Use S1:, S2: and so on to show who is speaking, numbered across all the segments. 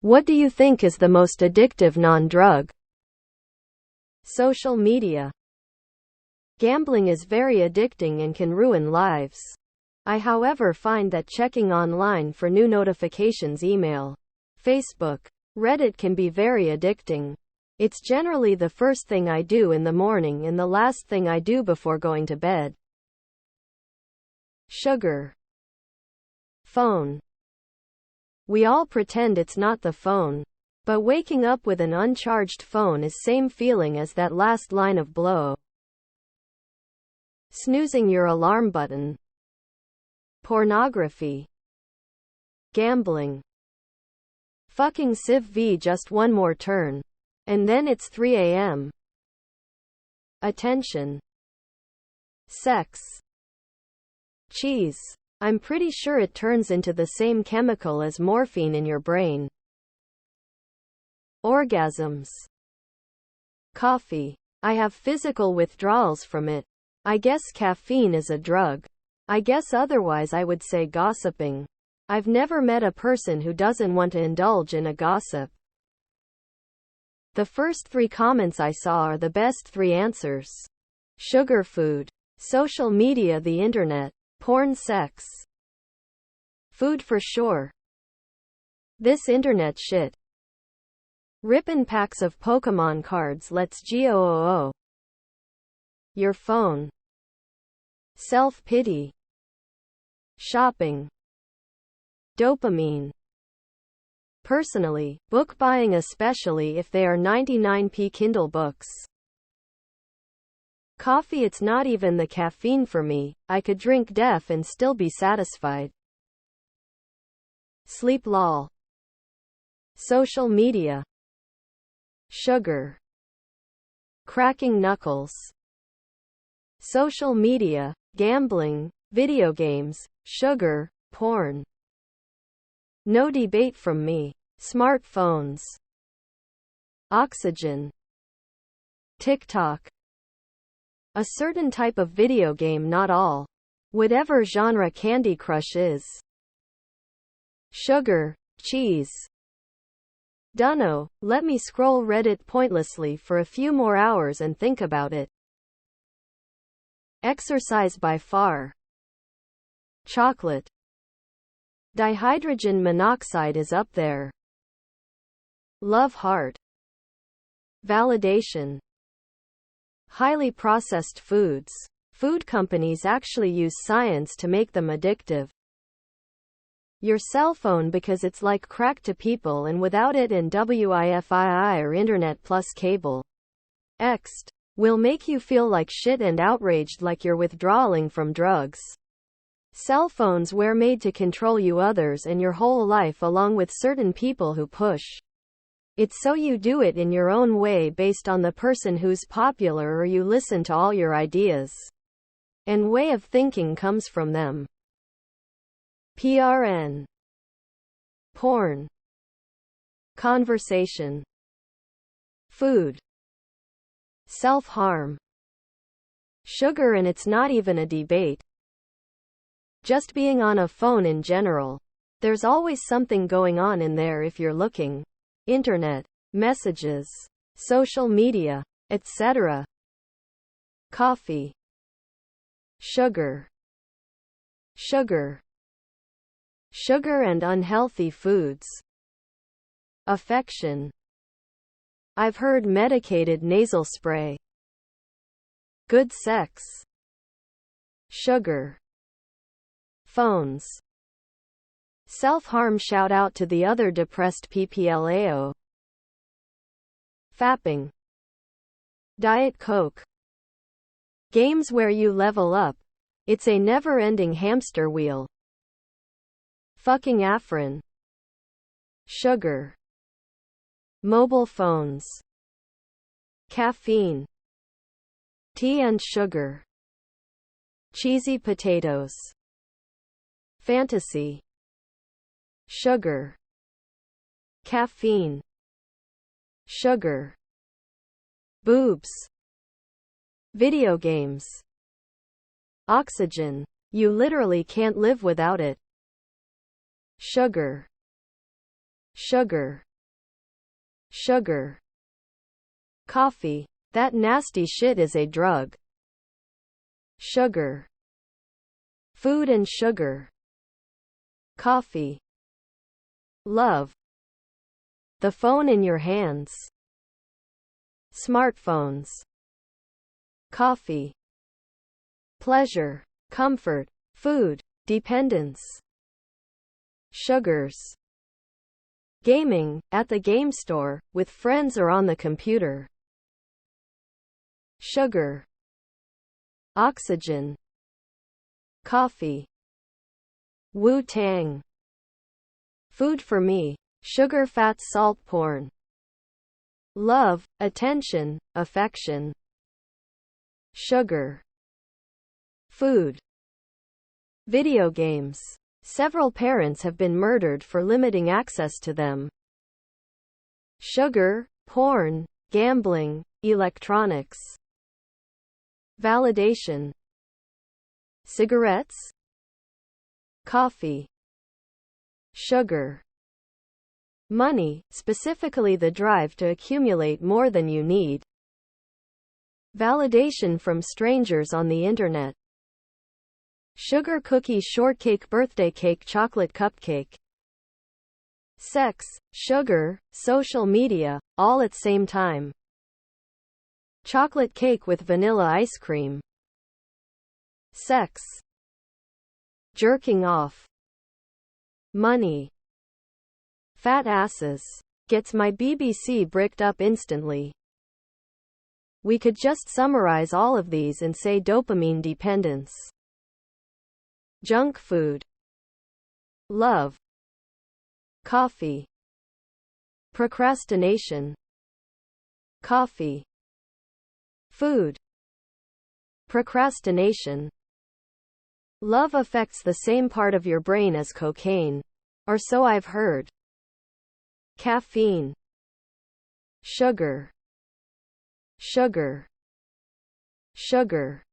S1: What do you think is the most addictive non-drug? Social media. Gambling is very addicting and can ruin lives. I, however, find that checking online for new notifications, email, Facebook, Reddit can be very addicting. It's generally the first thing I do in the morning and the last thing I do before going to bed. Sugar. Phone. We all pretend it's not the phone, but waking up with an uncharged phone is same feeling as that last line of blow. Snoozing your alarm button. Pornography. Gambling. Fucking Civ V just one more turn. And then it's 3 a.m. Attention. Sex. Cheese. I'm pretty sure it turns into the same chemical as morphine in your brain. Orgasms. Coffee. I have physical withdrawals from it. I guess caffeine is a drug. I guess otherwise I would say gossiping. I've never met a person who doesn't want to indulge in a gossip. The first 3 comments I saw are the best 3 answers. Sugar, food, social media, the internet, porn, sex. Food for sure. This internet shit. Rippin' packs of Pokemon cards, let's go. Your phone. Self-pity. Shopping. Dopamine. Personally, book buying, especially if they are 99p Kindle books. Coffee. It's not even the caffeine for me. I could drink def and still be satisfied. Sleep. Lol. Social media. Sugar. Cracking knuckles. Social media, gambling, video games, sugar, porn. No debate from me. Smartphones. Oxygen. TikTok. A certain type of video game, not all. Whatever genre Candy Crush is. Sugar, cheese. Dunno, let me scroll Reddit pointlessly for a few more hours and think about it. Exercise. By far. Chocolate. Dihydrogen monoxide is up there. Love. Heart. Validation. Highly processed foods. Food companies actually use science to make them addictive. Your cell phone, because it's like crack to people, and without it and Wi-Fi or internet plus cable. Ext. Will make you feel like shit and outraged, like you're withdrawing from drugs. Cell phones were made to control you, others, and your whole life, along with certain people who push it so you do it in your own way based on the person who's popular, or you listen to all your ideas and way of thinking comes from them. PRN. Porn. Conversation. Food. Self-harm. Sugar, and it's not even a debate. Just being on a phone in general. There's always something going on in there if you're looking. Internet, messages, social media, etc. Coffee. Sugar. Sugar. Sugar and unhealthy foods. Affection. I've heard medicated nasal spray. Good sex. Sugar. Phones. Self-harm. Shout out to the other depressed PPLAO. Fapping. Diet Coke. Games where you level up. It's a never-ending hamster wheel. Fucking Afrin. Sugar. Mobile phones. Caffeine. Tea and sugar. Cheesy potatoes. Fantasy. Sugar. Caffeine. Sugar. Boobs. Video games. Oxygen. You literally can't live without it. Sugar. Sugar. Sugar. Coffee. That nasty shit is a drug. Sugar. Food and sugar. Coffee. Love. The phone in your hands. Smartphones. Coffee. Pleasure. Comfort. Food. Dependence. Sugars. Gaming, at the game store, with friends or on the computer. Sugar. Oxygen. Coffee. Wu-Tang. Food for me. Sugar, fat, salt, porn. Love, attention, affection. Sugar. Food. Video games. Several parents have been murdered for limiting access to them. Sugar, porn, gambling, electronics. Validation. Cigarettes. Coffee. Sugar. Money, specifically the drive to accumulate more than you need. Validation from strangers on the internet. Sugar cookie, shortcake, birthday cake, chocolate cupcake. Sex, sugar, social media, all at same time. Chocolate cake with vanilla ice cream. Sex. Jerking off. Money. Fat asses. Gets my BBC bricked up instantly. We could just summarize all of these and say dopamine dependence. Junk food. Love. Coffee. Procrastination. Coffee. Food. Procrastination. Love affects the same part of your brain as cocaine. Or so I've heard. Caffeine. Sugar. Sugar. Sugar.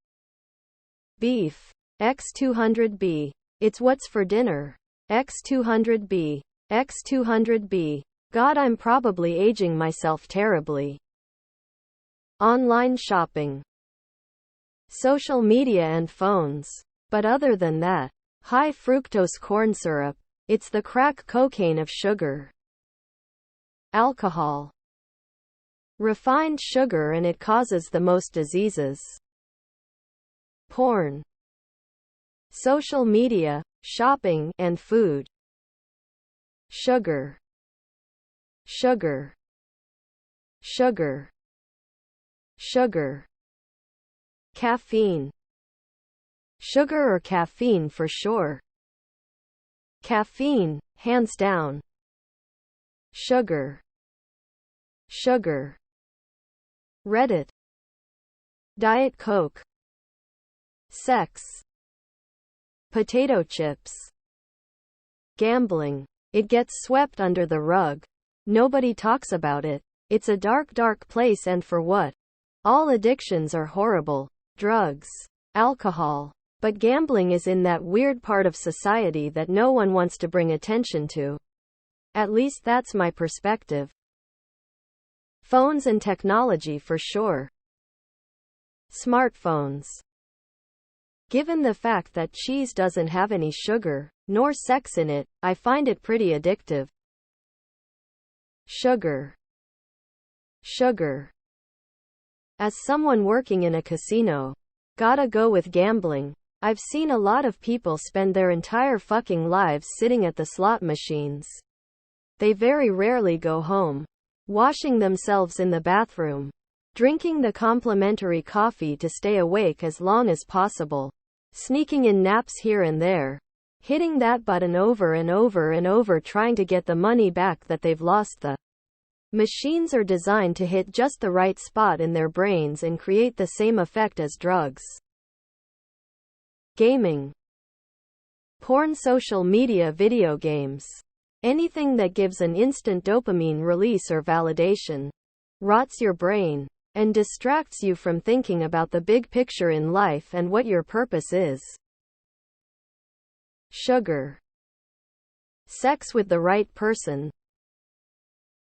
S1: Beef. X200B. It's what's for dinner. X200B. X200B. God, I'm probably aging myself terribly. Online shopping. Social media and phones. But other than that, high fructose corn syrup. It's the crack cocaine of sugar. Alcohol. Refined sugar, and it causes the most diseases. Porn. Social media, shopping, and food. Sugar. Sugar. Sugar. Sugar. Caffeine. Sugar or caffeine for sure. Caffeine, hands down. Sugar. Sugar. Reddit. Diet Coke. Sex. Potato chips. Gambling. It gets swept under the rug. Nobody talks about it. It's a dark, dark place, and for what? All addictions are horrible. Drugs. Alcohol. But gambling is in that weird part of society that no one wants to bring attention to. At least that's my perspective. Phones and technology for sure. Smartphones. Given the fact that cheese doesn't have any sugar, nor sex in it, I find it pretty addictive. Sugar. Sugar. As someone working in a casino, gotta go with gambling. I've seen a lot of people spend their entire fucking lives sitting at the slot machines. They very rarely go home. Washing themselves in the bathroom. Drinking the complimentary coffee to stay awake as long as possible. Sneaking in naps here and there. Hitting that button over and over and over, trying to get the money back that they've lost. The machines are designed to hit just the right spot in their brains and create the same effect as drugs. Gaming. Porn, social media, video games. Anything that gives an instant dopamine release or validation. Rots your brain. And distracts you from thinking about the big picture in life and what your purpose is. Sugar. Sex with the right person.